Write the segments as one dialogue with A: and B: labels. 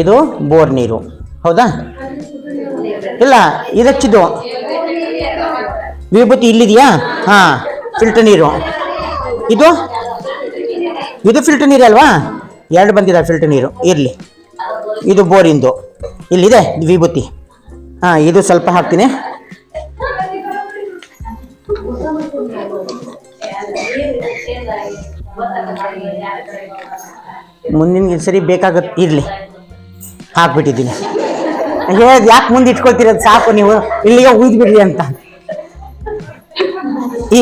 A: ಇದು ಬೋರ್ ನೀರು. ಹೌದಾ? ಇಲ್ಲ, ಇದಚ್ಚಿದು ವಿಭೂತಿ ಇಲ್ಲಿದೆಯಾ? ಹಾ, ಫಿಲ್ಟರ್ ನೀರು. ಇದು ಫಿಲ್ಟರ್ ನೀರು ಅಲ್ವಾ? ಎರಡು ಬಂದಿದೆ ಫಿಲ್ಟರ್ ನೀರು. ಇರಲಿ, ಇದು ಬೋರಿಂದು. ಇಲ್ಲಿದೆ ವಿಭೂತಿ. ಹಾ, ಇದು ಸ್ವಲ್ಪ ಹಾಕ್ತೀನಿ. ಮುಂದಿನ ಸರಿ ಬೇಕಾಗತ್ತೆ. ಇರಲಿ, ಹಾಕ್ಬಿಟ್ಟಿದ್ದೀನಿ. ಹೇಳಿ ಯಾಕೆ ಮುಂದೆ ಇಟ್ಕೊಳ್ತೀರದು? ಸಾಕು, ನೀವು ಇಲ್ಲಿಗೆ ಉಯ್ದ್ಬಿಡ್ರಿ ಅಂತ.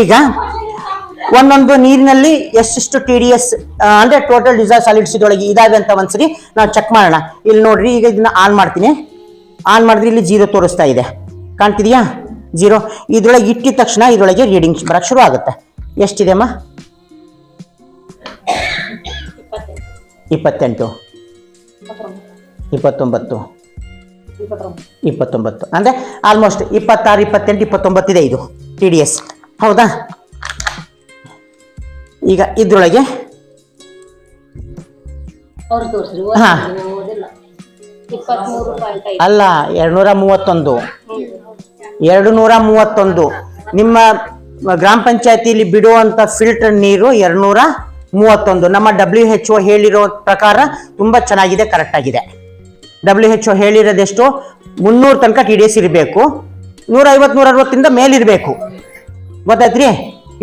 A: ಈಗ ಒಂದೊಂದು ನೀರಿನಲ್ಲಿ ಎಷ್ಟೆಷ್ಟು TDS ಅಂದ್ರೆ ಟೋಟಲ್ ಡಿಸಾಲ್ವ್ ಸಾಲಿಡ್ಸ್ ಇದೊಳಗೆ ಇದಾವೆ ಅಂತ ಒಂದ್ಸರಿ ನಾವು ಚೆಕ್ ಮಾಡೋಣ. ಇಲ್ಲಿ ನೋಡ್ರಿ, ಈಗ ಇದನ್ನ ಆನ್ ಮಾಡ್ತೀನಿ. ಆನ್ ಮಾಡಿದ್ರೆ ಇಲ್ಲಿ 0 ತೋರಿಸ್ತಾ ಇದೆ, ಕಾಣ್ತಿದೆಯಾ? 0. ಇದ್ರೊಳಗೆ ಇಟ್ಟಿದ ತಕ್ಷಣ ಇದರೊಳಗೆ ರೀಡಿಂಗ್ ಬರಕ್ಕೆ ಶುರು ಆಗುತ್ತೆ. ಎಷ್ಟಿದೆ ಅಮ್ಮ? 28, 29, 29 ಅಂದರೆ ಆಲ್ಮೋಸ್ಟ್ 26, 28, 29 ಇದೆ ಇದು TDS. ಹೌದಾ? ಈಗ ಇದ್ರೊಳಗೆ ಹಾ ಅಲ್ಲ, 231 ನಿಮ್ಮ ಗ್ರಾಮ ಪಂಚಾಯತಿಲಿ ಬಿಡುವಂತ ಫಿಲ್ಟರ್ ನೀರು 231. ನಮ್ಮ WHO ಹೇಳಿರೋ ಪ್ರಕಾರ ತುಂಬಾ ಚೆನ್ನಾಗಿದೆ, ಕರೆಕ್ಟ್ ಆಗಿದೆ. WHO ಹೇಳಿರೋದೆಷ್ಟು? 300 ತನಕ TDS ಇರಬೇಕು, 150, 160 ಮೇಲಿರಬೇಕು. ಗೊತ್ತಾಯ್ತ್ರಿ?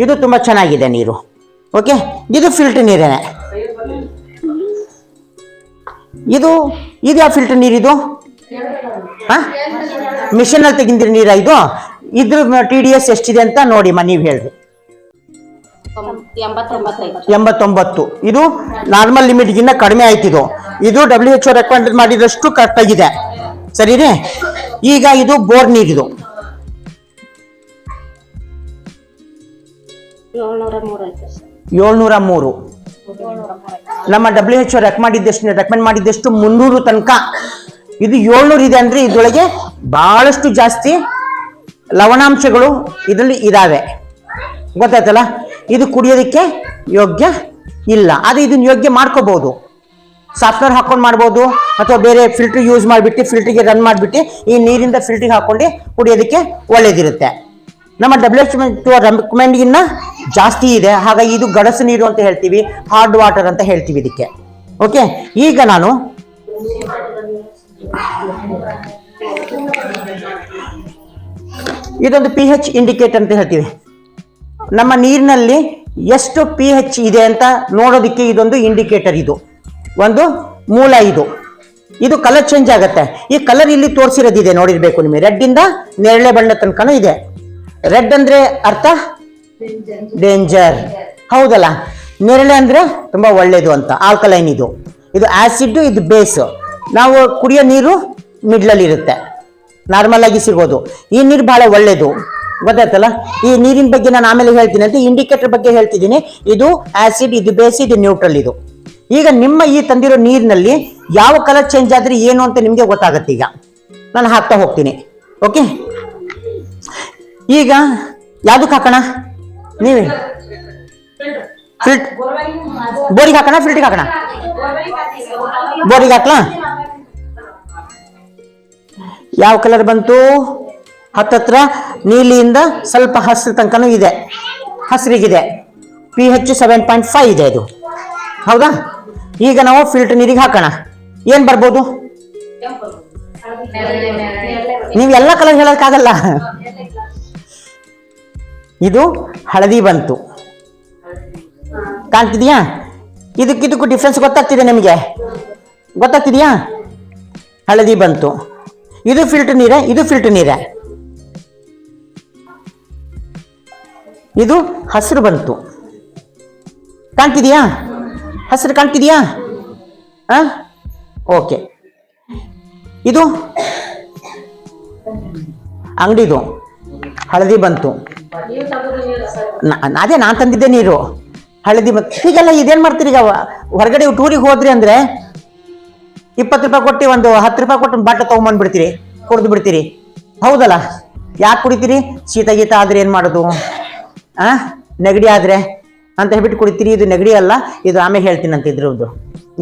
A: ಇದು ತುಂಬಾ ಚೆನ್ನಾಗಿದೆ ನೀರು. ಓಕೆ, ಇದು ಫಿಲ್ಟರ್ ನೀರೇನೆ. ಇದು ಯಾವ ಫಿಲ್ಟರ್ ನೀರಿದು? ಮಿಷನ್ ಅಲ್ಲಿ ತೆಗಿಂದಿರ ನೀರ ಇದು? ಇದ್ರ TDS ಎಷ್ಟಿದೆ ಅಂತ ನೋಡಿ ನೀವು ಹೇಳ್ರಿ. 89. ಇದು ನಾರ್ಮಲ್ ಲಿಮಿಟ್ಗಿಂತ ಕಡಿಮೆ ಆಯ್ತಿದು. ಇದು WHO ರೆಕಮೆಂಡ್ ಮಾಡಿದಷ್ಟು ಕರೆಕ್ಟ್ ಆಗಿದೆ. ಸರಿ ರೀ? ಈಗ ಇದು ಬೋರ್ ನೀರಿದು 703. ನಮ್ಮ WHO ರೆಕಮೆಂಡ್ ಮಾಡಿದ್ದೆಷ್ಟು 300 ತನಕ. ಇದು 700 ಇದೆ ಅಂದ್ರೆ ಇದ್ರೊಳಗೆ ಬಹಳಷ್ಟು ಜಾಸ್ತಿ ಲವಣಾಂಶಗಳು ಇದರಲ್ಲಿ ಇದಾವೆ. ಗೊತ್ತಾಯ್ತಲ್ಲ? ಇದು ಕುಡಿಯೋದಕ್ಕೆ ಯೋಗ್ಯ ಇಲ್ಲ. ಅದು ಇದನ್ನ ಯೋಗ್ಯ ಮಾಡ್ಕೋಬಹುದು. ಸಾಫ್ಟ್ವೇರ್ ಹಾಕೊಂಡು ಮಾಡ್ಬೋದು, ಅಥವಾ ಬೇರೆ ಫಿಲ್ಟರ್ ಯೂಸ್ ಮಾಡಿಬಿಟ್ಟು ಫಿಲ್ಟರ್ಗೆ ರನ್ ಮಾಡಿಬಿಟ್ಟು ಈ ನೀರಿಂದ ಫಿಲ್ಟರ್ಗೆ ಹಾಕೊಂಡು ಕುಡಿಯೋದಕ್ಕೆ ಒಳ್ಳೇದಿರುತ್ತೆ. ನಮ್ಮ WHO ರೆಕಮೆಂಡ್ಗಿನ್ನ ಜಾಸ್ತಿ ಇದೆ. ಹಾಗಾಗಿ ಇದು ಗಡಸು ನೀರು ಅಂತ ಹೇಳ್ತೀವಿ, ಹಾರ್ಡ್ ವಾಟರ್ ಅಂತ ಹೇಳ್ತೀವಿ ಇದಕ್ಕೆ. ಓಕೆ, ಈಗ ನಾನು ಇದೊಂದು pH ಇಂಡಿಕೇಟರ್ ಅಂತ ಹೇಳ್ತೀವಿ. ನಮ್ಮ ನೀರಿನಲ್ಲಿ ಎಷ್ಟು pH ಇದೆ ಅಂತ ನೋಡೋದಕ್ಕೆ ಇದೊಂದು ಇಂಡಿಕೇಟರ್. ಇದು ಒಂದು ಮೂಲ. ಇದು ಕಲರ್ ಚೇಂಜ್ ಆಗುತ್ತೆ. ಈ ಕಲರ್ ಇಲ್ಲಿ ತೋರಿಸಿರೋದಿದೆ, ನೋಡಿರ್ಬೇಕು ನಿಮಗೆ. ರೆಡ್ ಇಂದ ನೇರಳೆ ಬಣ್ಣ ತನಕನೂ ಇದೆ. ರೆಡ್ ಅಂದ್ರೆ ಅರ್ಥ ಡೇಂಜರ್, ಹೌದಲ್ಲ? ನೇರಳೆ ಅಂದ್ರೆ ತುಂಬಾ ಒಳ್ಳೇದು ಅಂತ, ಆಲ್ಕಲೈನ್. ಇದು ಆಸಿಡ್, ಇದು ಬೇಸ್. ನಾವು ಕುಡಿಯೋ ನೀರು ಮಿಡ್ಲಲ್ಲಿ ಇರುತ್ತೆ, ನಾರ್ಮಲ್ ಆಗಿ ಸಿಗೋದು. ಈ ನೀರು ಬಹಳ ಒಳ್ಳೇದು. ಗೊತ್ತಾಯ್ತಲ್ಲ? ಈ ನೀರಿನ ಬಗ್ಗೆ ನಾನು ಆಮೇಲೆ ಹೇಳ್ತೀನಿ ಅಂತ ಇಂಡಿಕೇಟರ್ ಬಗ್ಗೆ ಹೇಳ್ತಿದ್ದೀನಿ. ಇದು ಆಸಿಡ್, ಇದು ಬೇಸ್, ಇದು ನ್ಯೂಟ್ರಲ್. ಈಗ ನಿಮ್ಮ ಈ ತಂದಿರೋ ನೀರಿನಲ್ಲಿ ಯಾವ ಕಲರ್ ಚೇಂಜ್ ಆದ್ರೆ ಏನು ಅಂತ ನಿಮ್ಗೆ ಗೊತ್ತಾಗತ್ತೆ. ಈಗ ನಾನು ಹಾಕ್ತಾ ಹೋಗ್ತೀನಿ. ಓಕೆ, ಈಗ ಯಾವ್ದಕ್ಕೆ ಹಾಕೋಣ? ನೀವೇ ಬೋರಿಗೆ ಹಾಕೋಣ, ಫಿಲ್ಟರ್ಗೆ ಹಾಕೋಣ? ಬೋರಿಗೆ ಹಾಕ್ಲಾ? ಯಾವ ಕಲರ್ ಬಂತು? ಹತ್ತತ್ರ ನೀಲಿಯಿಂದ ಸ್ವಲ್ಪ ಹಸಿರು ತನಕನೂ ಇದೆ, ಹಸಿರಿಗಿದೆ. pH 7.5 ಇದೆ ಇದು. ಹೌದಾ? ಈಗ ನಾವು ಫಿಲ್ಟರ್ ನೀರಿಗೆ ಹಾಕೋಣ. ಏನ್ ಬರ್ಬೋದು? ನೀವು ಎಲ್ಲ ಕಲರ್ ಹೇಳೋಕ್ಕಾಗಲ್ಲ. ಇದು ಹಳದಿ ಬಂತು, ಕಾಣ್ತಿದ್ಯಾ? ಇದಕ್ಕೂ ಡಿಫ್ರೆನ್ಸ್ ಗೊತ್ತಾಗ್ತಿದೆ ನಿಮಗೆ? ಗೊತ್ತಾಗ್ತಿದ್ಯಾ? ಹಳದಿ ಬಂತು. ಇದು ಫಿಲ್ಟರ್ ನೀರೇ, ಇದು ಫಿಲ್ಟರ್ ನೀರೇ. ಇದು ಹಸಿರು ಬಂತು, ಕಾಣ್ತಿದ್ಯಾ? ಹಸಿರು ಕಾಣ್ತಿದ್ಯಾ? ಓಕೆ, ಇದು ಅಂಗಡಿದು ಹಳದಿ ಬಂತು. ಅದೇ ನಾನು ತಂದಿದ್ದೆ ನೀರು, ಹಳದಿ ಬಂತು. ಹೀಗೆಲ್ಲ ಇದೇನ್ ಮಾಡ್ತೀರಿ? ಈಗ ಹೊರಗಡೆ ಟೂರಿಗೆ ಹೋದ್ರಿ ಅಂದ್ರೆ 20 ರೂಪಾಯಿ ಕೊಟ್ಟು ಒಂದು 10 ರೂಪಾಯಿ ಕೊಟ್ಟು ಒಂದು ಬಾಟಲ್ ತಗೊಂಡ್ಬಂದ್ಬಿಡ್ತೀರಿ, ಕುಡಿದು ಬಿಡ್ತೀರಿ. ಹೌದಲ್ಲ? ಯಾಕೆ ಕುಡಿತೀರಿ? ಶೀತ ಗೀತ ಆದ್ರೆ ಏನ್ ಮಾಡೋದು? ನೆಗಡಿ ಆದ್ರೆ ಅಂತ ಹೇಳ್ಬಿಟ್ಟು ಕುಡಿತೀರಿ. ಇದು ನೆಗಡಿ ಅಲ್ಲ, ಇದು ಆಮೇಲೆ ಹೇಳ್ತೀನಿ ಅಂತ ಇದ್ರದ್ದು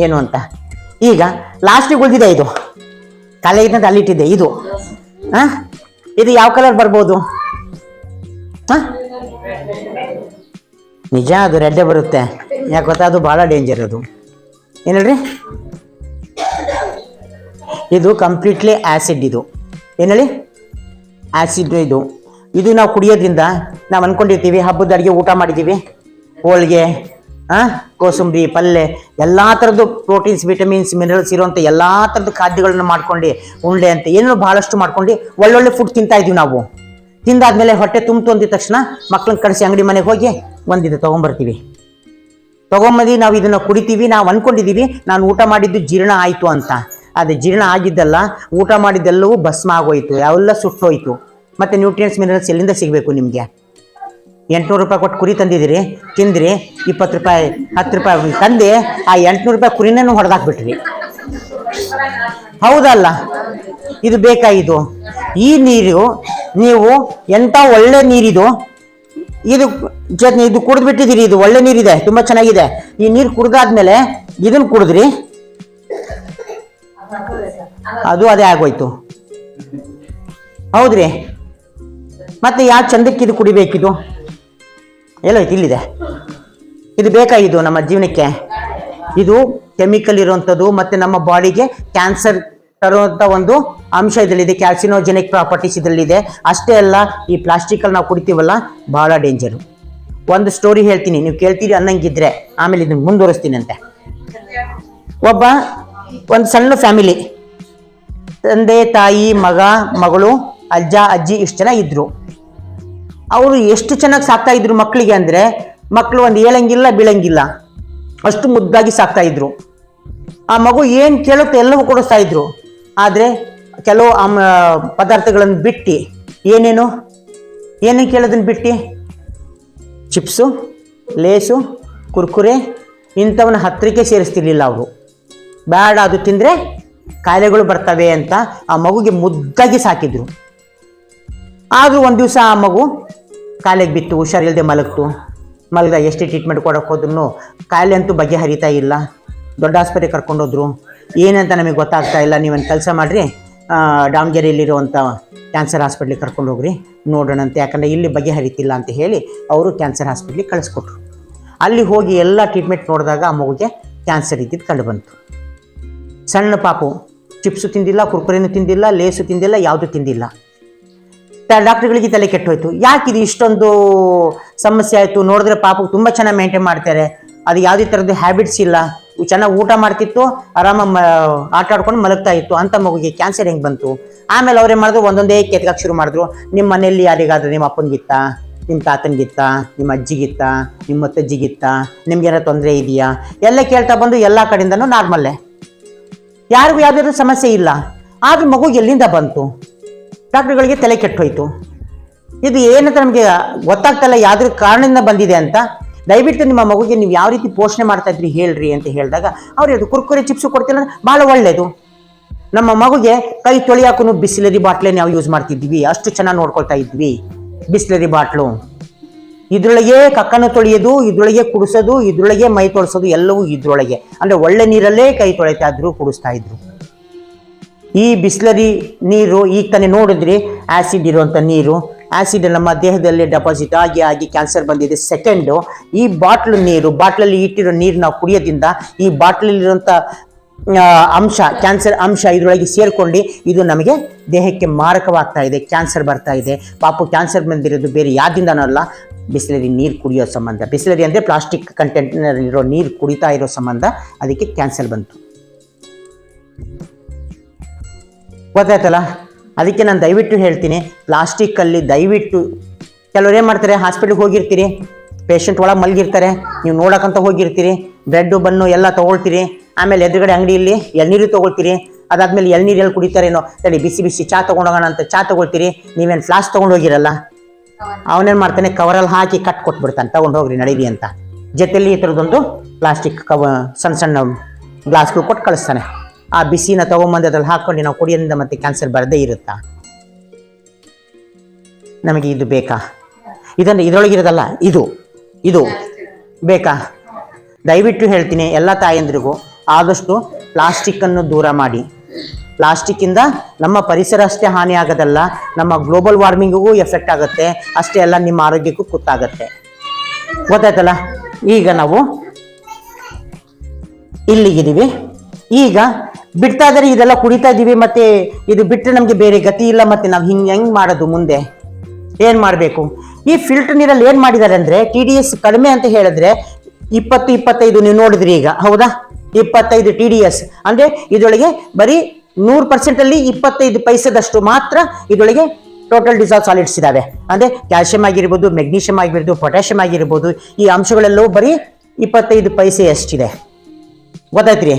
A: ಏನು ಅಂತ. ಈಗ ಲಾಸ್ಟಿಗೆ ಉಳಿದಿದೆ ಇದು ಕಾಲೇ ಇದ್ದಂತ ಅಲ್ಲಿಟ್ಟಿದ್ದೆ ಇದು ಇದು ಯಾವ ಕಲರ್ ಬರ್ಬೋದು? ನಿಜ ಅದು ರೆಡ್ಡೇ ಬರುತ್ತೆ. ಯಾಕೆ ಗೊತ್ತಾ, ಅದು ಭಾಳ ಡೇಂಜರ್. ಅದು ಏನು ಹೇಳ್ರಿ, ಇದು ಕಂಪ್ಲೀಟ್ಲಿ ಆ್ಯಸಿಡ್. ಇದು ಏನು ಹೇಳಿ, ಆ್ಯಸಿಡ್. ಇದು ನಾವು ಕುಡಿಯೋದ್ರಿಂದ ನಾವು ಅಂದ್ಕೊಂಡಿರ್ತೀವಿ ಹಬ್ಬದ ಅಡುಗೆ ಊಟ ಮಾಡಿದ್ದೀವಿ, ಹೋಳಿಗೆ, ಕೋಸಂಬರಿ, ಪಲ್ಯ, ಎಲ್ಲ ಥರದ್ದು ಪ್ರೋಟೀನ್ಸ್, ವಿಟಮಿನ್ಸ್, ಮಿನರಲ್ಸ್ ಇರುವಂಥ ಎಲ್ಲ ಥರದ್ದು ಖಾದ್ಯಗಳನ್ನ ಮಾಡ್ಕೊಂಡು ಉಂಡೆ ಅಂತ ಏನೋ ಭಾಳಷ್ಟು ಮಾಡ್ಕೊಂಡು ಒಳ್ಳೊಳ್ಳೆ ಫುಡ್ ತಿಂತಾ ಇದೀವಿ ನಾವು. ತಿಂದಾದ್ಮೇಲೆ ಹೊಟ್ಟೆ ತುಂಬಿತು ಅಂದಿದ ತಕ್ಷಣ ಮಕ್ಳನ್ನ ಕಳಿಸಿ ಅಂಗಡಿ ಮನೆಗೆ ಹೋಗಿ ಒಂದಿದೆ ತೊಗೊಂಬರ್ತೀವಿ. ತೊಗೊಂಬಂದು ನಾವು ಇದನ್ನು ಕುಡಿತೀವಿ. ನಾವು ಅಂದ್ಕೊಂಡಿದ್ದೀವಿ ನಾನು ಊಟ ಮಾಡಿದ್ದು ಜೀರ್ಣ ಆಯಿತು ಅಂತ. ಅದು ಜೀರ್ಣ ಆಗಿದ್ದಲ್ಲ, ಊಟ ಮಾಡಿದ್ದೆಲ್ಲವೂ ಭಸ್ಮ ಆಗೋಯ್ತು, ಎಲ್ಲ ಸುಟ್ಟೋಯ್ತು. ಮತ್ತು ನ್ಯೂಟ್ರಿಯೆಂಟ್ಸ್, ಮಿನರಲ್ಸ್ ಎಲ್ಲಿಂದ ಸಿಗಬೇಕು ನಿಮಗೆ? 800 ರೂಪಾಯಿ ಕೊಟ್ಟು ಕುರಿ ತಂದಿದ್ದೀರಿ, ತಿಂದ್ರಿ, 20 ರೂಪಾಯಿ 10 ರೂಪಾಯಿ ತಂದು ಆ 800 ರೂಪಾಯಿ ಕುರಿನೂ ಹೊಡೆದಾಕ್ಬಿಟ್ರಿ. ಹೌದಲ್ಲ? ಇದು ಬೇಕಾಗಿದ್ದು. ಈ ನೀರು ನೀವು ಎಂಥ ಒಳ್ಳೆ ನೀರಿದು, ಇದು ಕುಡಿದು ಬಿಟ್ಟಿದ್ದೀರಿ. ಇದು ಒಳ್ಳೆ ನೀರಿದೆ, ತುಂಬ ಚೆನ್ನಾಗಿದೆ. ಈ ನೀರು ಕುಡ್ದಾದ್ಮೇಲೆ ಇದನ್ನು ಕುಡಿದ್ರಿ, ಅದು ಅದೇ ಆಗೋಯ್ತು. ಹೌದ್ರಿ? ಮತ್ತೆ ಯಾವ ಚಂದಕ್ಕೆ ಇದು ಕುಡಿಬೇಕಿದು? ಎಲ್ಲೋಯ್ತು? ಇಲ್ಲಿದೆ. ಇದು ಬೇಕಾಗಿದ್ದು ನಮ್ಮ ಜೀವನಕ್ಕೆ. ಇದು ಕೆಮಿಕಲ್ ಇರುವಂಥದ್ದು ಮತ್ತು ನಮ್ಮ ಬಾಡಿಗೆ ಕ್ಯಾನ್ಸರ್ ತರುವಂಥ ಒಂದು ಅಂಶ ಇದರಲ್ಲಿದೆ. ಕ್ಯಾಲ್ಸಿನೋಜೆನಿಕ್ ಪ್ರಾಪರ್ಟೀಸ್ ಇದರಲ್ಲಿದೆ. ಅಷ್ಟೇ ಅಲ್ಲ, ಈ ಪ್ಲಾಸ್ಟಿಕಲ್ಲಿ ನಾವು ಕುಡಿತೀವಲ್ಲ, ಭಾಳ ಡೇಂಜರು. ಒಂದು ಸ್ಟೋರಿ ಹೇಳ್ತೀನಿ, ನೀವು ಕೇಳ್ತೀರಿ ಅನ್ನಂಗಿದ್ರೆ ಆಮೇಲೆ ಇದನ್ನು ಮುಂದುವರಿಸ್ತೀನಿ ಅಂತೆ. ಒಂದು ಸಣ್ಣ ಫ್ಯಾಮಿಲಿ, ತಂದೆ, ತಾಯಿ, ಮಗ, ಮಗಳು, ಅಜ್ಜ, ಅಜ್ಜಿ, ಇಷ್ಟು ಜನ ಇದ್ರು. ಅವರು ಎಷ್ಟು ಚೆನ್ನಾಗಿ ಸಾಕ್ತಾ ಇದ್ರು ಮಕ್ಕಳಿಗೆ ಅಂದರೆ, ಮಕ್ಕಳು ಒಂದು ಏಳಂಗಿಲ್ಲ ಬೀಳಂಗಿಲ್ಲ, ಅಷ್ಟು ಮುದ್ದಾಗಿ ಸಾಕ್ತಾ ಇದ್ರು. ಆ ಮಗು ಏನು ಕೇಳುತ್ತೆ ಎಲ್ಲವೂ ಕೊಡಿಸ್ತಾ ಇದ್ರು. ಆದರೆ ಕೆಲವು ಪದಾರ್ಥಗಳನ್ನು ಬಿಟ್ಟು, ಏನೇನು ಕೇಳೋದನ್ನು ಬಿಟ್ಟು ಚಿಪ್ಸು, ಲೇಸು, ಕುರ್ಕುರೆ ಇಂಥವನ್ನ ಹತ್ತಿರಕ್ಕೆ ಸೇರಿಸ್ತಿರ್ಲಿಲ್ಲ ಅವರು. ಬೇಡ, ಅದು ತಿಂದರೆ ಕಾಯಿಲೆಗಳು ಬರ್ತವೆ ಅಂತ ಆ ಮಗುಗೆ ಮುದ್ದಾಗಿ ಸಾಕಿದ್ರು. ಆದರೂ ಒಂದು ದಿವಸ ಆ ಮಗು ಕಾಯಿಲೆಗೆ ಬಿತ್ತು, ಹುಷಾರಿಲ್ಲದೆ ಮಲಗ್ದ. ಎಷ್ಟು ಟ್ರೀಟ್ಮೆಂಟ್ ಕೊಡೋಕೆ ಹೋದ್ರೂ ಕಾಯಿಲೆ ಅಂತೂ ಬಗೆಹರಿತಾ ಇಲ್ಲ. ದೊಡ್ಡ ಆಸ್ಪತ್ರೆಗೆ ಕರ್ಕೊಂಡೋದ್ರು. ಏನಂತ ನಮಗೆ ಗೊತ್ತಾಗ್ತಾ ಇಲ್ಲ. ನೀವೊಂದು ಕೆಲಸ ಮಾಡಿರಿ, ದಾವಣಗೆರೆಯಲ್ಲಿರುವಂಥ ಕ್ಯಾನ್ಸರ್ ಹಾಸ್ಪಿಟ್ಲಿಗೆ ಕರ್ಕೊಂಡು ಹೋಗ್ರಿ, ನೋಡೋಣಂತೆ, ಯಾಕಂದರೆ ಇಲ್ಲಿ ಬಗೆಹರಿತಿಲ್ಲ ಅಂತ ಹೇಳಿ ಅವರು ಕ್ಯಾನ್ಸರ್ ಹಾಸ್ಪಿಟ್ಲಿಗೆ ಕಳಿಸ್ಕೊಟ್ರು. ಅಲ್ಲಿ ಹೋಗಿ ಎಲ್ಲ ಟ್ರೀಟ್ಮೆಂಟ್ ನೋಡಿದಾಗ ಆ ಮಗುಗೆ ಕ್ಯಾನ್ಸರ್ ಇದ್ದಿದ್ದು ಕಂಡು ಬಂತು. ಸಣ್ಣ ಪಾಪು, ಚಿಪ್ಸು ತಿಂದಿಲ್ಲ, ಕುರ್ಕುರೆನೂ ತಿಂದಿಲ್ಲ, ಲೇಸು ತಿಂದಿಲ್ಲ, ಯಾವುದೂ ತಿಂದಿಲ್ಲ. ಡಾಕ್ಟ್ರುಗಳಿಗೆ ತಲೆ ಕೆಟ್ಟೋಯ್ತು. ಯಾಕಿದು ಇಷ್ಟೊಂದು ಸಮಸ್ಯೆ ಆಯಿತು? ನೋಡಿದ್ರೆ ಪಾಪು ತುಂಬ ಚೆನ್ನಾಗಿ ಮೇಂಟೈನ್ ಮಾಡ್ತಾರೆ, ಅದು ಯಾವುದೇ ಥರದ್ದು ಹ್ಯಾಬಿಟ್ಸ್ ಇಲ್ಲ, ಚೆನ್ನಾಗಿ ಊಟ ಮಾಡ್ತಿತ್ತು, ಆರಾಮಾಗಿ ಆಟ ಆಡ್ಕೊಂಡು ಮಲಗ್ತಾ ಇತ್ತು. ಅಂಥ ಮಗುಗೆ ಕ್ಯಾನ್ಸರ್ ಹೆಂಗೆ ಬಂತು? ಆಮೇಲೆ ಅವ್ರೇನು ಮಾಡಿದ್ರು, ಒಂದೊಂದೇ ಕೆತ್ಕಕ್ಕೆ ಶುರು ಮಾಡಿದ್ರು. ನಿಮ್ಮ ಮನೆಯಲ್ಲಿ ಯಾರಿಗಾದ್ರೂ, ನಿಮ್ಮ ಅಪ್ಪನಿಗಿತ್ತ, ನಿಮ್ಮ ತಾತನಿಗಿತ್ತ, ನಿಮ್ಮ ಅಜ್ಜಿಗಿತ್ತ, ನಿಮ್ಮ ಮುತ್ತಜ್ಜಿಗಿತ್ತ, ನಿಮ್ಗೇನೋ ತೊಂದರೆ ಇದೆಯಾ ಎಲ್ಲ ಕೇಳ್ತಾ ಬಂದು ಎಲ್ಲ ಕಡೆಯಿಂದನೂ ನಾರ್ಮಲ್ಲೇ, ಯಾರಿಗೂ ಯಾವುದಾದ್ರೂ ಸಮಸ್ಯೆ ಇಲ್ಲ. ಆದರೂ ಮಗು ಎಲ್ಲಿಂದ ಬಂತು? ಡಾಕ್ಟ್ರುಗಳಿಗೆ ತಲೆ ಕೆಟ್ಟೋಯ್ತು. ಇದು ಏನಂತ ನಮಗೆ ಗೊತ್ತಾಗ್ತಲ್ಲ ಯಾವ್ದ್ರ ಕಾರಣದಿಂದ ಬಂದಿದೆ ಅಂತ. ದಯವಿಟ್ಟು ನಿಮ್ಮ ಮಗುಗೆ ನೀವು ಯಾವ ರೀತಿ ಪೋಷಣೆ ಮಾಡ್ತಾ ಇದ್ರಿ ಹೇಳ್ರಿ ಅಂತ ಹೇಳಿದಾಗ ಅವ್ರು ಹೇಳಿದ್ರು, ಕುರ್ಕುರೆ ಚಿಪ್ಸು ಕೊಡ್ತಿಲ್ಲ ಅಂದ್ರೆ ಭಾಳ ಒಳ್ಳೆಯದು. ನಮ್ಮ ಮಗುಗೆ ಕೈ ತೊಳಿಯಾಕೂ ಬಿಸ್ಲರಿ ಬಾಟ್ಲೇ ನಾವು ಯೂಸ್ ಮಾಡ್ತಿದ್ವಿ, ಅಷ್ಟು ಚೆನ್ನಾಗಿ ನೋಡ್ಕೊಳ್ತಾ ಇದ್ವಿ. ಬಿಸ್ಲರಿ ಬಾಟ್ಲು, ಇದ್ರೊಳಗೆ ಕಕ್ಕನ್ನು ತೊಳೆಯೋದು, ಇದ್ರೊಳಗೆ ಕುಡಿಸೋದು, ಇದ್ರೊಳಗೆ ಮೈ ತೊಳ್ಸೋದು, ಎಲ್ಲವೂ ಇದ್ರೊಳಗೆ. ಅಂದರೆ ಒಳ್ಳೆ ನೀರಲ್ಲೇ ಕೈ ತೊಳಿತಾ ಇದ್ರು, ಕುಡಿಸ್ತಾ ಇದ್ರು. ಈ ಬಿಸ್ಲರಿ ನೀರು ಈಗ ತಾನೇ ನೋಡಿದ್ರಿ, ಆ್ಯಸಿಡ್ ಇರುವಂಥ ನೀರು. ಆ್ಯಸಿಡ್ ನಮ್ಮ ದೇಹದಲ್ಲಿ ಡೆಪಾಸಿಟ್ ಆಗಿ ಕ್ಯಾನ್ಸರ್ ಬಂದಿದೆ. ಸೆಕೆಂಡು, ಈ ಬಾಟ್ಲಲ್ಲಿ ಇಟ್ಟಿರೋ ನೀರು ನಾವು ಕುಡಿಯೋದ್ರಿಂದ ಈ ಬಾಟ್ಲಲ್ಲಿರುವಂಥ ಅಂಶ, ಕ್ಯಾನ್ಸರ್ ಅಂಶ ಇದರೊಳಗೆ ಸೇರ್ಕೊಂಡು ಇದು ನಮಗೆ ದೇಹಕ್ಕೆ ಮಾರಕವಾಗ್ತಾ ಇದೆ, ಕ್ಯಾನ್ಸರ್ ಬರ್ತಾ ಇದೆ. ಪಾಪು ಕ್ಯಾನ್ಸರ್ ಬಂದಿರೋದು ಬೇರೆ ಯಾವುದಿಂದನೂ ಅಲ್ಲ, ಬಿಸ್ಲರಿ ನೀರು ಕುಡಿಯೋ ಸಂಬಂಧ. ಬಿಸ್ಲರಿ ಅಂದರೆ ಪ್ಲಾಸ್ಟಿಕ್ ಕಂಟೆಂಟ್ನಲ್ಲಿರೋ ನೀರು ಕುಡಿತಾ ಇರೋ ಸಂಬಂಧ ಅದಕ್ಕೆ ಕ್ಯಾನ್ಸರ್ ಬಂತು. ಗೊತ್ತಾಯ್ತಲ್ಲ? ಅದಕ್ಕೆ ನಾನು ದಯವಿಟ್ಟು ಹೇಳ್ತೀನಿ, ಪ್ಲಾಸ್ಟಿಕ್ಕಲ್ಲಿ ದಯವಿಟ್ಟು ಕೆಲವ್ರು ಏನು ಮಾಡ್ತಾರೆ, ಹಾಸ್ಪಿಟ್ಲಿಗೆ ಹೋಗಿರ್ತೀರಿ, ಪೇಷಂಟ್ ಒಳಗೆ ಮಲಗಿರ್ತಾರೆ, ನೀವು ನೋಡೋಕ್ಕಂತ ಹೋಗಿರ್ತೀರಿ, ಬ್ರೆಡ್ಡು ಬನ್ನು ಎಲ್ಲ ತೊಗೊಳ್ತೀರಿ, ಆಮೇಲೆ ಎದುರುಗಡೆ ಅಂಗಡಿಯಲ್ಲಿ ಎಳ್ನೀರು ತೊಗೊಳ್ತೀರಿ. ಅದಾದಮೇಲೆ ಎಳ್ನೀರು ಎಲ್ಲಿ ಕುಡಿತಾರೇನೋ ತಡಿ ಬಿಸಿ ಚಾ ತೊಗೊಂಡೋಗೋಣ ಅಂತ ಚಾ ತೊಗೊಳ್ತೀರಿ. ನೀವೇನು ಫ್ಲಾಸ್ಕ್ ತೊಗೊಂಡು ಹೋಗಿರಲ್ಲ, ಅವನೇನು ಮಾಡ್ತಾನೆ, ಕವರಲ್ಲಿ ಹಾಕಿ ಕಟ್ ಕೊಟ್ಬಿಡ್ತಾನೆ, ತೊಗೊಂಡು ಹೋಗ್ರಿ ನಡೀರಿ ಅಂತ. ಜೊತೆಯಲ್ಲಿ ಈ ಥರದೊಂದು ಪ್ಲಾಸ್ಟಿಕ್ ಸಣ್ಣ ಗ್ಲಾಸ್ಗಳು ಕೊಟ್ಟು ಕಳಿಸ್ತಾನೆ. ಆ ಬಿಸಿನ ತೊಗೊಂಬಂದು ಅದ್ರಲ್ಲಿ ಹಾಕ್ಕೊಂಡು ನಾವು ಕುಡಿಯೋದ್ರಿಂದ ಮತ್ತೆ ಕ್ಯಾನ್ಸರ್ ಬರದೇ ಇರುತ್ತಾ? ನಮಗೆ ಇದು ಬೇಕಾ? ಇದರೊಳಗಿರೋದಲ್ಲ, ಇದು ಬೇಕಾ? ದಯವಿಟ್ಟು ಹೇಳ್ತೀನಿ ಎಲ್ಲ ತಾಯಂದ್ರಿಗೂ, ಆದಷ್ಟು ಪ್ಲಾಸ್ಟಿಕ್ಕನ್ನು ದೂರ ಮಾಡಿ. ಪ್ಲಾಸ್ಟಿಕ್ಕಿಂದ ನಮ್ಮ ಪರಿಸರ ಅಷ್ಟೇ ಹಾನಿ ಆಗೋದಲ್ಲ, ನಮ್ಮ ಗ್ಲೋಬಲ್ ವಾರ್ಮಿಂಗಿಗೂ ಎಫೆಕ್ಟ್ ಆಗುತ್ತೆ, ಅಷ್ಟೇ ಅಲ್ಲ ನಿಮ್ಮ ಆರೋಗ್ಯಕ್ಕೂ ಕುತ್ತಾಗತ್ತೆ. ಗೊತ್ತಾಯ್ತಲ್ಲ? ಈಗ ನಾವು ಇಲ್ಲಿಗಿದ್ದೀವಿ. ಈಗ ಬಿಡ್ತಾ ಇದ್ದಾರೆ, ಇದೆಲ್ಲ ಕುಡಿತಾ ಇದ್ದೀವಿ, ಮತ್ತೆ ಇದು ಬಿಟ್ಟರೆ ನಮಗೆ ಬೇರೆ ಗತಿ ಇಲ್ಲ, ಮತ್ತೆ ನಾವು ಹೆಂಗೆ ಮಾಡೋದು ಮುಂದೆ? ಏನು ಮಾಡಬೇಕು? ಈ ಫಿಲ್ಟರ್ ನೀರಲ್ಲಿ ಏನು ಮಾಡಿದ್ದಾರೆ ಅಂದರೆ, TDS ಕಡಿಮೆ ಅಂತ ಹೇಳಿದ್ರೆ 20-25 ನೀವು ನೋಡಿದ್ರಿ ಈಗ, ಹೌದಾ? 25 TDS ಅಂದರೆ ಇದರೊಳಗೆ ಬರೀ 100%ಅಲ್ಲಿ 25 ಪೈಸದಷ್ಟು ಮಾತ್ರ ಇದರೊಳಗೆ ಟೋಟಲ್ ಡಿಸಾಲ್ವ್ ಸಾಲಿಡ್ಸ್ ಇದಾವೆ. ಅಂದರೆ ಕ್ಯಾಲ್ಸಿಯಂ ಆಗಿರ್ಬೋದು, ಮೆಗ್ನೀಷಿಯಂ ಆಗಿರ್ಬೋದು, ಪೊಟ್ಯಾಷಿಯಂ ಆಗಿರ್ಬೋದು, ಈ ಅಂಶಗಳೆಲ್ಲವೂ ಬರೀ 25 ಪೈಸೆ ಅಷ್ಟಿದೆ. ಗೊತ್ತಾಯ್ತ್ರಿ?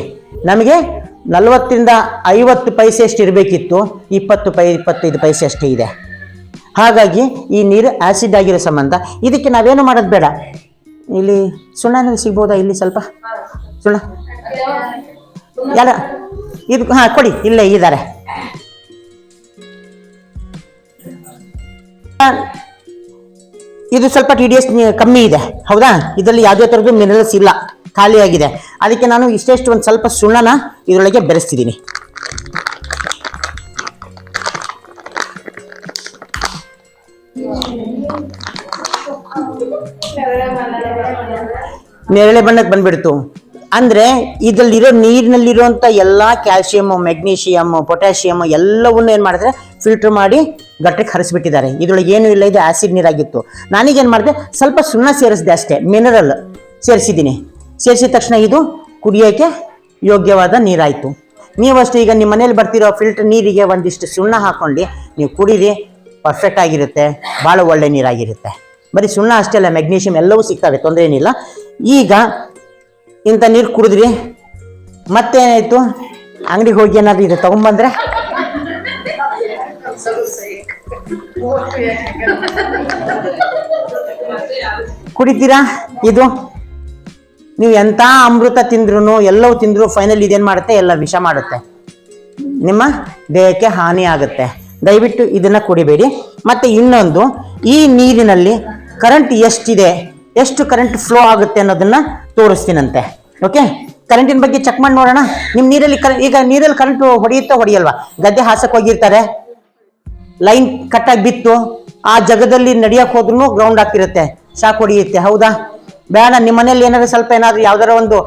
A: ನಮಗೆ 40-50 ಪೈಸೆ ಅಷ್ಟು ಇರಬೇಕಿತ್ತು, 25 ಪೈಸೆ ಅಷ್ಟೇ ಇದೆ. ಹಾಗಾಗಿ ಈ ನೀರು ಆ್ಯಸಿಡ್ ಆಗಿರೋ ಸಂಬಂಧ ಇದಕ್ಕೆ ನಾವೇನು ಮಾಡೋದು ಬೇಡ. ಇಲ್ಲಿ ಸುಣ್ಣನಲ್ಲಿ ಸಿಗ್ಬೋದಾ? ಇಲ್ಲಿ ಸ್ವಲ್ಪ ಸುಣ್ಣ ಯಾರ ಇದು? ಹಾಂ ಕೊಡಿ, ಇಲ್ಲೇ ಇದ್ದಾರೆ. ಇದು ಸ್ವಲ್ಪ TDS ಕಮ್ಮಿ ಇದೆ, ಹೌದಾ? ಇದರಲ್ಲಿ ಯಾವುದೇ ಥರದ್ದು ಮಿನರಲ್ಸ್ ಇಲ್ಲ, ಖಾಲಿಯಾಗಿದೆ. ಅದಕ್ಕೆ ನಾನು ಇಷ್ಟೆಷ್ಟು ಒಂದು ಸ್ವಲ್ಪ ಸುಣ್ಣನ ಇದರೊಳಗೆ ಬೆರೆಸ್ತಿದ್ದೀನಿ. ನೇರಳೆ ಬಣ್ಣಕ್ಕೆ ಬಂದ್ಬಿಡ್ತು ಅಂದರೆ ಇದರಲ್ಲಿರೋ ನೀರಿನಲ್ಲಿರುವಂಥ ಎಲ್ಲ ಕ್ಯಾಲ್ಸಿಯಮ್, ಮೆಗ್ನೀಷಿಯಮ್, ಪೊಟ್ಯಾಷಿಯಮ್ ಎಲ್ಲವನ್ನೂ ಏನು ಮಾಡಿದ್ರೆ ಫಿಲ್ಟರ್ ಮಾಡಿ ಗಟ್ಟಕ್ಕೆ ಹರಿಸ್ಬಿಟ್ಟಿದ್ದಾರೆ. ಇದರೊಳಗೆ ಏನೂ ಇಲ್ಲ, ಇದು ಆ್ಯಸಿಡ್ ನೀರಾಗಿತ್ತು. ನಾನೀಗೇನು ಮಾಡಿದೆ, ಸ್ವಲ್ಪ ಸುಣ್ಣ ಸೇರಿಸಿದೆ ಅಷ್ಟೇ, ಮಿನರಲ್ ಸೇರಿಸಿದ್ದೀನಿ. ಸೇರಿಸಿದ ತಕ್ಷಣ ಇದು ಕುಡಿಯೋಕ್ಕೆ ಯೋಗ್ಯವಾದ ನೀರಾಯಿತು. ನೀವು ಅಷ್ಟೇ ಈಗ ನಿಮ್ಮ ಮನೇಲಿ ಬರ್ತಿರೋ ಫಿಲ್ಟರ್ ನೀರಿಗೆ ಒಂದಿಷ್ಟು ಸುಣ್ಣ ಹಾಕ್ಕೊಂಡು ನೀವು ಕುಡೀರಿ, ಪರ್ಫೆಕ್ಟ್ ಆಗಿರುತ್ತೆ, ಭಾಳ ಒಳ್ಳೆ ನೀರಾಗಿರುತ್ತೆ. ಬರೀ ಸುಣ್ಣ ಅಷ್ಟೇ ಅಲ್ಲ, ಮೆಗ್ನೀಷಿಯಮ್ ಎಲ್ಲವೂ ಸಿಗ್ತವೆ, ತೊಂದರೆ ಏನಿಲ್ಲ. ಈಗ ಇಂಥ ನೀರು ಕುಡಿದ್ರಿ, ಮತ್ತೇನಾಯಿತು? ಅಂಗಡಿಗೆ ಹೋಗಿ ಏನಾದರೂ ಇದು ತೊಗೊಂಬಂದ್ರೆ ಕುಡಿತೀರಾ? ಇದು ನೀವು ಎಂಥ ಅಮೃತ ತಿಂದ್ರೂ, ಎಲ್ಲವೂ ತಿಂದರೂ ಫೈನಲ್ ಇದೇನು ಮಾಡುತ್ತೆ? ಎಲ್ಲ ವಿಷ ಮಾಡುತ್ತೆ, ನಿಮ್ಮ ದೇಹಕ್ಕೆ ಹಾನಿ ಆಗುತ್ತೆ. ದಯವಿಟ್ಟು ಇದನ್ನು ಕುಡಿಬೇಡಿ. ಮತ್ತು ಇನ್ನೊಂದು, ಈ ನೀರಿನಲ್ಲಿ ಕರೆಂಟ್ ಎಷ್ಟಿದೆ, ಎಷ್ಟು ಕರೆಂಟ್ ಫ್ಲೋ ಆಗುತ್ತೆ ಅನ್ನೋದನ್ನು ತೋರಿಸ್ತೀನಂತೆ. ಓಕೆ, ಕರೆಂಟಿನ ಬಗ್ಗೆ ಚೆಕ್ ಮಾಡಿ ನೋಡೋಣ. ನಿಮ್ಮ ನೀರಲ್ಲಿ ಈಗ ನೀರಲ್ಲಿ ಕರೆಂಟ್ ಹೊಡೆಯುತ್ತಾ ಹೊಡೆಯಲ್ವಾ? ಗದ್ದೆ ಹಾಸಕ್ಕೆ ಹೋಗಿರ್ತಾರೆ, ಲೈನ್ ಕಟ್ಟಾಗಿ ಬಿತ್ತು, ಆ ಜಾಗದಲ್ಲಿ ನಡೆಯೋಕೆ ಹೋದ್ರೂ ಗ್ರೌಂಡ್ ಆಗ್ತಿರುತ್ತೆ, ಶಾಕ್ ಹೊಡೆಯುತ್ತೆ, ಹೌದಾ? ಬೇಡ, ನಿಮ್ಮ ಮನೇಲಿ ಏನಾದ್ರು ಸ್ವಲ್ಪ ಏನಾದರೂ ಯಾವ್ದಾರ ಒಂದು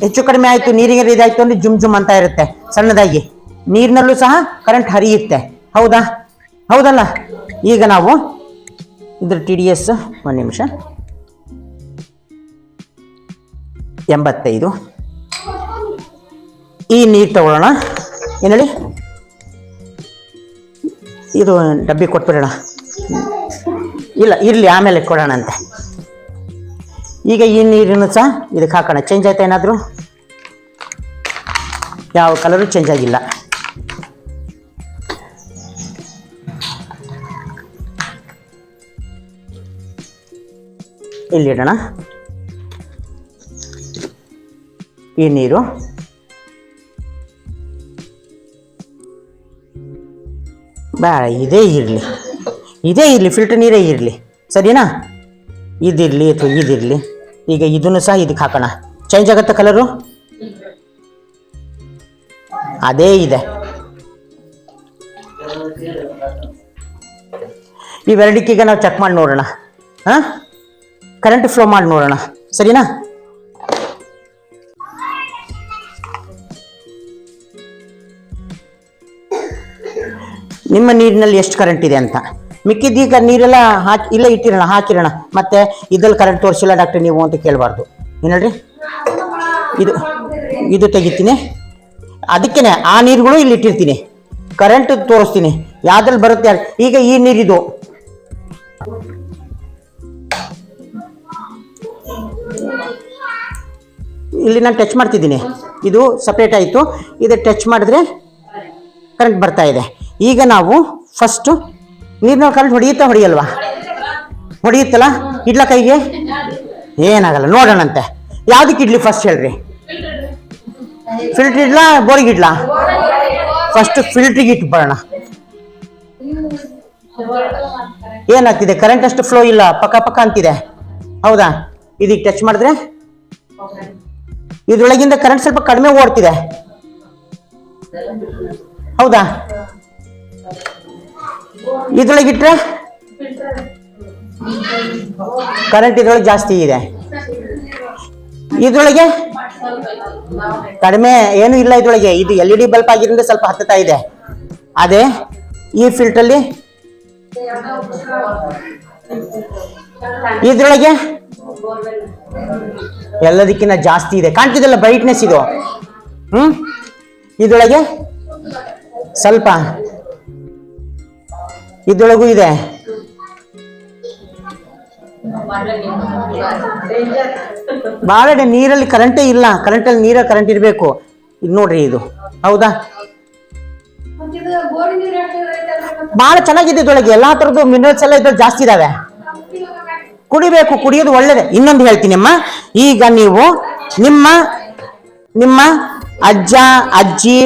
A: ಹೆಚ್ಚು ಕಡಿಮೆ ಆಯಿತು, ನೀರಿಗೆ ಇದಾಯಿತು ಅಂದರೆ ಜುಮ್ ಜುಮ್ ಅಂತ ಇರುತ್ತೆ ಸಣ್ಣದಾಗಿ. ನೀರಿನಲ್ಲೂ ಸಹ ಕರೆಂಟ್ ಹರಿಯುತ್ತೆ, ಹೌದಾ? ಹೌದಲ್ಲ? ಈಗ ನಾವು ಇದ್ರ TDS ಒಂದು ನಿಮಿಷ 85 ಈ ನೀರು ತಗೊಳ್ಳೋಣ. ಏನು ಹೇಳಿ, ಇದು ಡಬ್ಬಿ ಕೊಟ್ಬಿಡೋಣ. ಇಲ್ಲ ಇರಲಿ, ಆಮೇಲೆ ಕೊಡೋಣ ಅಂತೆ. ಈಗ ಈ ನೀರನ್ನು ಸಹ ಇದಕ್ಕೆ ಹಾಕೋಣ. ಚೇಂಜ್ ಆಯ್ತಾ ಏನಾದರೂ? ಯಾವ ಕಲರು ಚೇಂಜ್ ಆಗಿಲ್ಲ. ಇಲ್ಲಿ ಇಡೋಣ ಈ ನೀರು. ಬೇಡ, ಇದೇ ಇರಲಿ, ಫಿಲ್ಟರ್ ನೀರೇ ಇರಲಿ, ಸರಿನಾ? ಇದಿರಲಿ ಅಥವಾ ಇದಿರಲಿ. ಈಗ ಇದನ್ನು ಸಹ ಇದಕ್ಕೆ ಹಾಕೋಣ. ಚೇಂಜ್ ಆಗುತ್ತೆ ಕಲರು? ಅದೇ ಇದೆ. ಇವೆರಡಕ್ಕೀಗ ನಾವು ಚೆಕ್ ಮಾಡಿ ನೋಡೋಣ. ಹಾಂ, ಕರೆಂಟ್ ಫ್ಲೋ ಮಾಡಿ ನೋಡೋಣ, ಸರಿನಾ? ನಿಮ್ಮ ನೀರಿನಲ್ಲಿ ಎಷ್ಟು ಕರೆಂಟ್ ಇದೆ ಅಂತ. ಮಿಕ್ಕಿದ್ದೀಗ ನೀರೆಲ್ಲ ಹಾಕಿ ಇಲ್ಲ ಇಟ್ಟಿರೋಣ, ಹಾಕಿರೋಣ. ಮತ್ತೆ ಇದ್ರಲ್ಲಿ ಕರೆಂಟ್ ತೋರಿಸಿಲ್ಲ ಡಾಕ್ಟರ್ ನೀವು ಅಂತ ಕೇಳಬಾರ್ದು. ಏನು ಹೇಳ್ರಿ, ಇದು ತೆಗಿತೀನಿ. ಅದಕ್ಕೇನೆ ಆ ನೀರುಗಳು ಇಲ್ಲಿ ಇಟ್ಟಿರ್ತೀನಿ, ಕರೆಂಟ್ ತೋರಿಸ್ತೀನಿ ಯಾವ್ದ್ರಲ್ಲಿ ಬರುತ್ತೆ. ಈಗ ಈ ನೀರಿದು ಇಲ್ಲಿ ನಾನು ಟಚ್ ಮಾಡ್ತಿದ್ದೀನಿ, ಇದು ಸಪ್ರೇಟ್ ಆಯಿತು. ಇದು ಟಚ್ ಮಾಡಿದ್ರೆ ಕರೆಂಟ್ ಬರ್ತಾ ಇದೆ. ಈಗ ನಾವು ಫಸ್ಟು ನೀರಿನ ಕರೆಂಟ್ ಹೊಡೆಯಲ್ವಾ? ಹೊಡೆಯುತ್ತಲ್ಲ, ಇಡ್ಲ ಕೈಗೆ ಏನಾಗಲ್ಲ, ನೋಡೋಣಂತೆ. ಯಾವುದಕ್ಕೆ ಇಡ್ಲಿ ಫಸ್ಟ್ ಹೇಳ್ರಿ? ಫಿಲ್ಟ್ರ್ ಇಡ್ಲಾ ಬೋರಿಗೆ ಇಡ್ಲಾ? ಫಸ್ಟ್ ಫಿಲ್ಟ್ರಿಗೆ ಇಟ್ಟು ಬರೋಣ. ಏನಾಗ್ತಿದೆ? ಕರೆಂಟ್ ಅಷ್ಟು ಫ್ಲೋ ಇಲ್ಲ, ಪಕ್ಕ ಪಕ್ಕ ಅಂತಿದೆ, ಹೌದಾ? ಇದಕ್ಕೆ ಟಚ್ ಮಾಡಿದ್ರೆ ಇದ್ರೊಳಗಿಂದ ಕರೆಂಟ್ ಸ್ವಲ್ಪ ಕಡಿಮೆ ಓಡ್ತಿದೆ, ಹೌದಾ? ಇದ್ರೊಳಗಿಟ್ರೆ ಕರೆಂಟ್ ಇದ್ರೊಳಗೆ ಜಾಸ್ತಿ ಇದೆ, ಇದ್ರೊಳಗೆ ಕಡಿಮೆ ಏನು ಇಲ್ಲ. ಇದ್ರೊಳಗೆ ಇದು LED ಬಲ್ಬ್ ಆಗಿರೋದ್ರಿಂದ ಸ್ವಲ್ಪ ಹತ್ತುತ್ತಾ ಇದೆ. ಅದೇ ಈ ಫಿಲ್ಟ್ರಲ್ಲಿ ಇದ್ರೊಳಗೆ ಎಲ್ಲದಕ್ಕಿಂತ ಜಾಸ್ತಿ ಇದೆ, ಕಾಣ್ತಿದೆಲ್ಲ ಬ್ರೈಟ್ನೆಸ್ ಇದು. ಇದ್ರೊಳಗೆ ಸ್ವಲ್ಪ ಇದ್ರೊಳಗೂ ಇದೆ. ಬಹಳ ನೀರಲ್ಲಿ ಕರೆಂಟೇ ಇಲ್ಲ, ಕರೆಂಟಲ್ಲಿ ನೀರಲ್ಲಿ ಕರೆಂಟ್ ಇರಬೇಕು. ಇದು ನೋಡ್ರಿ, ಇದು ಹೌದಾ? ಬಹಳ ಚೆನ್ನಾಗಿದೆ. ಇದ್ರೊಳಗೆ ಎಲ್ಲಾ ತರದ್ದು ಮಿನರಲ್ಸ್ ಎಲ್ಲ ಇದ್ರಲ್ಲಿ ಜಾಸ್ತಿ ಇದಾವೆ. ಕುಡಿಬೇಕು, ಕುಡಿಯೋದು ಒಳ್ಳೇದೆ. ಇನ್ನೊಂದು ಹೇಳ್ತೀನಿ ಅಮ್ಮ, ಈಗ ನೀವು ನಿಮ್ಮ ನಿಮ್ಮ ಅಜ್ಜ ಅಜ್ಜಿ,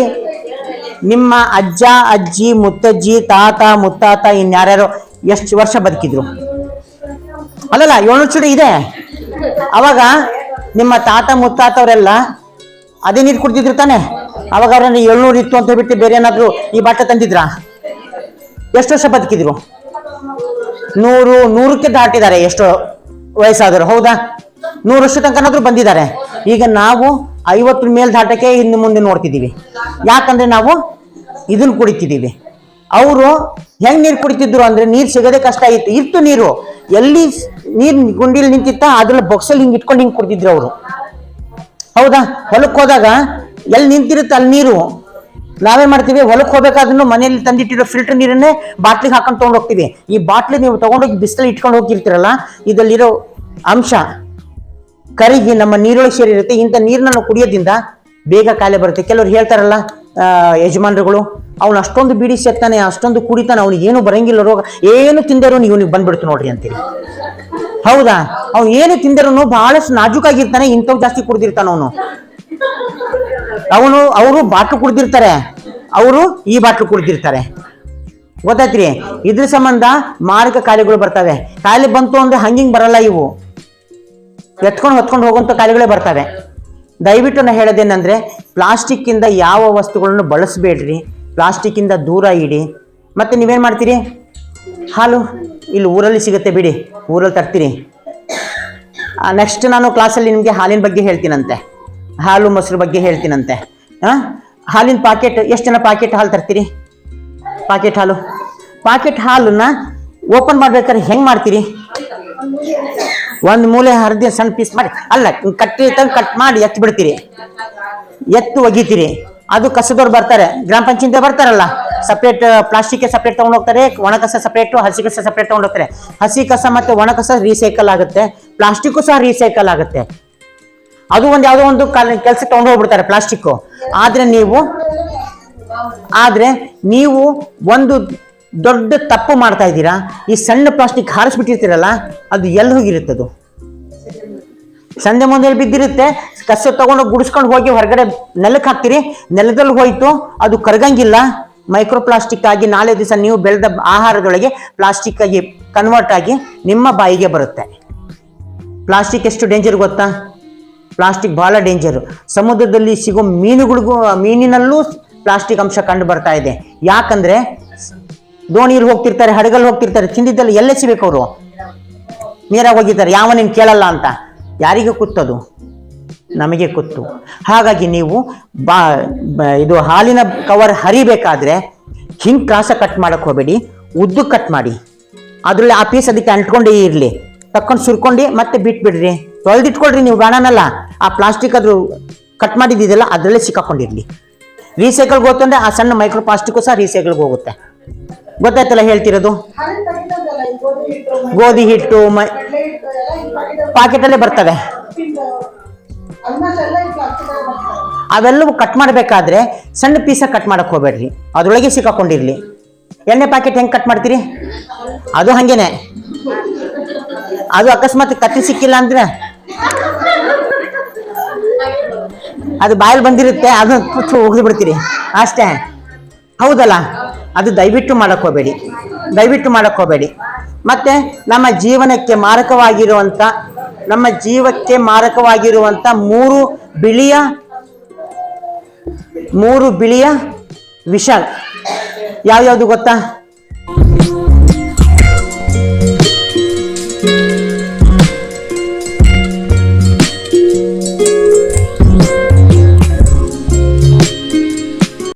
A: ನಿಮ್ಮ ಅಜ್ಜ ಅಜ್ಜಿ, ಮುತ್ತಜ್ಜಿ, ತಾತ ಮುತ್ತಾತ, ಇನ್ಯಾರ್ಯಾರು ಎಷ್ಟು ವರ್ಷ ಬದುಕಿದ್ರು? ಅಲ್ಲಲ್ಲ, 700 ಚೂಡಿ ಇದೆ. ಅವಾಗ ನಿಮ್ಮ ತಾತ ಮುತ್ತಾತವರೆಲ್ಲ ಅದೇ ನೀರು ಕುಡ್ತಿದ್ರು ತಾನೆ? ಅವಾಗ ಅವ್ರನ್ನ 700 ಇತ್ತು ಅಂತ ಹೇಳ್ಬಿಟ್ಟು ಬೇರೆ ಏನಾದ್ರು ಈ ಬಾಟ್ಲ ತಂದಿದ್ರ? ಎಷ್ಟು ವರ್ಷ ಬದುಕಿದ್ರು? 100ಕ್ಕೆ ದಾಟಿದ್ದಾರೆ ಎಷ್ಟೋ ವಯಸ್ಸಾದ್ರು, ಹೌದಾ? 100 ವರ್ಷ ತನಕನಾದ್ರೂ ಬಂದಿದ್ದಾರೆ. ಈಗ ನಾವು 50 ಮೇಲೆ ದಾಟಕ್ಕೆ ಇನ್ನು ಮುಂದೆ ನೋಡ್ತಿದ್ದೀವಿ. ಯಾಕಂದ್ರೆ ನಾವು ಇದನ್ನ ಕುಡಿತಿದ್ದೀವಿ. ಅವರು ಹೆಂಗ್ ನೀರು ಕುಡಿತಿದ್ರು ಅಂದ್ರೆ, ನೀರು ಸಿಗೋದೇ ಕಷ್ಟ ಇತ್ತು ನೀರು. ಎಲ್ಲಿ ನೀರ್ ಗುಂಡಿಲ್ ನಿಂತಿತ್ತ ಅದ್ರಲ್ಲಿ ಬೊಕ್ಸಲ್ಲಿ ಹಿಂಗ್ ಇಟ್ಕೊಂಡು ಹಿಂಗ್ ಕುಡಿತಿದ್ರು ಅವರು, ಹೌದಾ? ಹೊಲಕ್ಕೆ ಹೋದಾಗ ಎಲ್ಲಿ ನಿಂತಿರುತ್ತೆ ಅಲ್ಲಿ ನೀರು. ನಾವೇನ್ ಮಾಡ್ತೀವಿ, ಹೊಲಕ್ಕೆ ಹೋಗ್ಬೇಕಾದ್ರೂ ಮನೆಯಲ್ಲಿ ತಂದಿಟ್ಟಿರೋ ಫಿಲ್ಟರ್ ನೀರನ್ನೇ ಬಾಟ್ಲಿಗೆ ಹಾಕೊಂಡು ತಗೊಂಡು ಹೋಗ್ತೀವಿ. ಈ ಬಾಟ್ಲಿ ನೀವು ತಗೊಂಡೋಗಿ ಬಿಸಿಲಲ್ಲಿ ಇಟ್ಕೊಂಡು ಹೋಗಿರ್ತೀರಲ್ಲ, ಇದರಲ್ಲಿರೋ ಅಂಶ ಕರಿಗಿ ನಮ್ಮ ನೀರೊಳಗೆ ಸೇರಿರುತ್ತೆ. ಇಂಥ ನೀರನ್ನ ನಾವು ಕುಡಿಯೋದ್ರಿಂದ ಬೇಗ ಕಾಯಿಲೆ ಬರುತ್ತೆ. ಕೆಲವ್ರು ಹೇಳ್ತಾರಲ್ಲ ಯಜಮಾನ್ರುಗಳು, ಅವ್ನು ಅಷ್ಟೊಂದು ಬೀಡಿ ಸೇರ್ತಾನೆ, ಅಷ್ಟೊಂದು ಕುಡಿತಾನೆ, ಅವ್ನಿಗೆ ಏನು ಬರಂಗಿಲ್ಲ, ರೋಗ ಏನು ತಿಂದರು ಇವನಿಗೆ ಬಂದ್ಬಿಡ್ತು ನೋಡ್ರಿ ಅಂತೀರಿ, ಹೌದಾ? ಅವ್ನು ಏನು ತಿಂದರು ಬಹಳಷ್ಟು ನಾಜೂಕಾಗಿರ್ತಾನೆ, ಇಂಥವ್ ಜಾಸ್ತಿ ಕುಡ್ದಿರ್ತಾನ ಅವರು ಬಾಟ್ಲು ಕುಡ್ದಿರ್ತಾರೆ, ಅವರು ಈ ಬಾಟ್ಲು ಕುಡ್ದಿರ್ತಾರೆ, ಗೊತ್ತಾಯ್ತ್ರಿ? ಇದ್ರ ಸಂಬಂಧ ಮಾರಕ ಕಾಯಿಲೆಗಳು ಬರ್ತವೆ. ಕಾಯಿಲೆ ಬಂತು ಅಂದ್ರೆ ಹಂಗಿಂಗ್ ಬರಲ್ಲ, ಇವು ಹೊತ್ಕೊಂಡು ಹೋಗುವಂತ ಕಾಯಿಲೆಗಳೇ ಬರ್ತವೆ. ದಯವಿಟ್ಟು ನಾ ಹೇಳೋದೇನಂದ್ರೆ, ಪ್ಲಾಸ್ಟಿಕ್ ಇಂದ ಯಾವ ವಸ್ತುಗಳನ್ನು ಬಳಸಬೇಡ್ರಿ, ಪ್ಲಾಸ್ಟಿಕ್ ಇಂದ ದೂರ ಇಡಿ. ಮತ್ತೆ ನೀವೇನ್ ಮಾಡ್ತೀರಿ? ಹಾಲು ಇಲ್ಲಿ ಊರಲ್ಲಿ ಸಿಗುತ್ತೆ ಬಿಡಿ, ಊರಲ್ಲಿ ತರ್ತೀರಿ. ನೆಕ್ಸ್ಟ್ ನಾನು ಕ್ಲಾಸಲ್ಲಿ ನಿಮಗೆ ಹಾಲಿನ ಬಗ್ಗೆ ಹೇಳ್ತೀನಂತೆ, ಹಾಲು ಮೊಸರು ಬಗ್ಗೆ ಹೇಳ್ತೀನಂತೆ. ಹಾಲಿನ ಪಾಕೆಟ್, ಎಷ್ಟು ಜನ ಪಾಕೆಟ್ ಹಾಲು ತರ್ತೀರಿ? ಪಾಕೆಟ್ ಹಾಲನ್ನ ಓಪನ್ ಮಾಡ್ಬೇಕಾದ್ರೆ ಹೆಂಗ್ ಮಾಡ್ತೀರಿ? ಒಂದ್ ಮೂಲೆ ಹರಿದ ಸಣ್ಣ ಪೀಸ್ ಮಾಡಿ, ಅಲ್ಲ ಕಟ್ ಮಾಡಿ ಎತ್ತು ಬಿಡ್ತೀರಿ, ಎತ್ತು ಒಗಿತೀರಿ. ಅದು ಕಸದವ್ರು ಬರ್ತಾರೆ, ಗ್ರಾಮ ಪಂಚಾಯತ್ ಬರ್ತಾರಲ್ಲ, ಸಪ್ರೇಟ್ ಪ್ಲಾಸ್ಟಿಕ್ ಸಪ್ರೇಟ್ ತಗೊಂಡು ಹೋಗ್ತಾರೆ, ಒಣ ಕಸ ಸಪ್ರೇಟ್, ಹಸಿ ಕಸ ಸಪ್ರೇಟ್ ತಗೊಂಡು ಹೋಗ್ತಾರೆ. ಹಸಿ ಕಸ ಮತ್ತೆ ಒಣ ಕಸ ರೀಸೈಕಲ್ ಆಗುತ್ತೆ, ಪ್ಲಾಸ್ಟಿಕ್ ಸಹ ರೀಸೈಕಲ್ ಆಗುತ್ತೆ. ಅದು ಯಾವುದೋ ಒಂದು ಕೆಲಸ ತಗೊಂಡು ಹೋಗ್ಬಿಡ್ತಾರೆ ಪ್ಲಾಸ್ಟಿಕ್. ಆದ್ರೆ ನೀವು ಒಂದು ದೊಡ್ಡ ತಪ್ಪು ಮಾಡ್ತಾ ಇದ್ದೀರಾ. ಈ ಸಣ್ಣ ಪ್ಲಾಸ್ಟಿಕ್ ಹಾರಿಸ್ಬಿಟ್ಟಿರ್ತೀರಲ್ಲ, ಅದು ಎಲ್ಲಿ ಹೋಗಿರುತ್ತದು? ಸಂದೆ ಮುಂದೆ ಬಿದ್ದಿರುತ್ತೆ. ಕಸ ತಗೊಂಡು ಗುಡಿಸ್ಕೊಂಡು ಹೋಗಿ ಹೊರಗಡೆ ನೆಲಕ್ಕೆ ಹಾಕ್ತೀರಿ, ನೆಲದಲ್ಲಿ ಹೋಯ್ತು, ಅದು ಕರಗಂಗಿಲ್ಲ, ಮೈಕ್ರೋ ಪ್ಲಾಸ್ಟಿಕ್ ಆಗಿ ನಾಳೆ ದಿವಸ ನೀವು ಬೆಳೆದ ಆಹಾರದೊಳಗೆ ಪ್ಲಾಸ್ಟಿಕ್ ಆಗಿ ಕನ್ವರ್ಟ್ ಆಗಿ ನಿಮ್ಮ ಬಾಯಿಗೆ ಬರುತ್ತೆ. ಪ್ಲಾಸ್ಟಿಕ್ ಎಷ್ಟು ಡೇಂಜರ್ ಗೊತ್ತಾ? ಪ್ಲಾಸ್ಟಿಕ್ ಬಹಳ ಡೇಂಜರು. ಸಮುದ್ರದಲ್ಲಿ ಸಿಗೋ ಮೀನಿನಲ್ಲೂ ಪ್ಲಾಸ್ಟಿಕ್ ಅಂಶ ಕಂಡು ಬರ್ತಾ ಇದೆ. ಯಾಕಂದ್ರೆ ದೋಣಿಯಲ್ಲಿ ಹೋಗ್ತಿರ್ತಾರೆ, ಹಡಗಲ್ಲಿ ಹೋಗ್ತಿರ್ತಾರೆ, ತಿಂದಿದ್ದಲ್ಲಿ ಎಲ್ಲೆಸಿಬೇಕು ಅವರು, ನೀರಾಗಿ ಹೋಗಿರ್ತಾರೆ, ಯಾವನೇನು ಕೇಳಲ್ಲ ಅಂತ. ಯಾರಿಗೆ ಕೂತದು? ನಮಗೆ ಕೂತು. ಹಾಗಾಗಿ ನೀವು ಇದು ಹಾಲಿನ ಕವರ್ ಹರಿಬೇಕಾದ್ರೆ ಹಿಂಗ್ ಕ್ರಾಸ ಕಟ್ ಮಾಡಕ್ ಹೋಗ್ಬೇಡಿ, ಉದ್ದು ಕಟ್ ಮಾಡಿ, ಅದ್ರಲ್ಲಿ ಆ ಪೀಸ್ ಅದಕ್ಕೆ ಅಂಟ್ಕೊಂಡೇ ಇರ್ಲಿ, ತಕ್ಕೊಂಡು ಸುರ್ಕೊಂಡು ಮತ್ತೆ ಬಿಟ್ಬಿಡ್ರಿ, ತೊಳೆದಿಟ್ಕೊಳ್ರಿ. ನೀವು ಬೇಡನಲ್ಲ, ಆ ಪ್ಲಾಸ್ಟಿಕ್ ಅದ್ರ ಕಟ್ ಮಾಡಿದ್ದಿದೆಲ್ಲ ಅದರಲ್ಲೇ ಸಿಕ್ಕಾಕೊಂಡಿರ್ಲಿ. ರೀಸೈಕಲ್ಗೆ ಹೋಗ್ತಂದ್ರೆ ಆ ಸಣ್ಣ ಮೈಕ್ರೋ ಪ್ಲಾಸ್ಟಿಕ್ಕು ಸಹ ರೀಸೈಕಲ್ಗೆ ಹೋಗುತ್ತೆ. ಗೊತ್ತಾಯ್ತಲ್ಲ ಹೇಳ್ತಿರೋದು? ಗೋಧಿ ಹಿಟ್ಟು ಪಾಕೆಟಲ್ಲೇ ಬರ್ತವೆ. ಅವೆಲ್ಲವೂ ಕಟ್ ಮಾಡಬೇಕಾದ್ರೆ ಸಣ್ಣ ಪೀಸ ಕಟ್ ಮಾಡಕ್ ಹೋಗ್ಬೇಡ್ರಿ, ಅದ್ರೊಳಗೆ ಸಿಕ್ಕಾಕೊಂಡಿರ್ಲಿ. ಎಣ್ಣೆ ಪ್ಯಾಕೆಟ್ ಹೆಂಗ್ ಕಟ್ ಮಾಡ್ತೀರಿ? ಅದು ಹಂಗೇನೆ. ಅದು ಅಕಸ್ಮಾತ್ ಕತ್ತಿ ಸಿಕ್ಕಿಲ್ಲ ಅಂದ್ರೆ ಅದು ಬಾಯಲ್ಲಿ ಬಂದಿರುತ್ತೆ, ಅದು ಹೋಗ್ದು ಬಿಡ್ತೀರಿ ಅಷ್ಟೇ, ಹೌದಲ್ಲ? ಅದು ದಯವಿಟ್ಟು ಮಾಡಕ್ ಹೋಗ್ಬೇಡಿ. ಮತ್ತೆ ನಮ್ಮ ಜೀವನಕ್ಕೆ ಮಾರಕವಾಗಿರುವಂತ ನಮ್ಮ ಜೀವಕ್ಕೆ ಮಾರಕವಾಗಿರುವಂತ ಮೂರು ಬಿಳಿಯ ವಿಷ ಯಾವ್ಯಾವುದು ಗೊತ್ತಾ?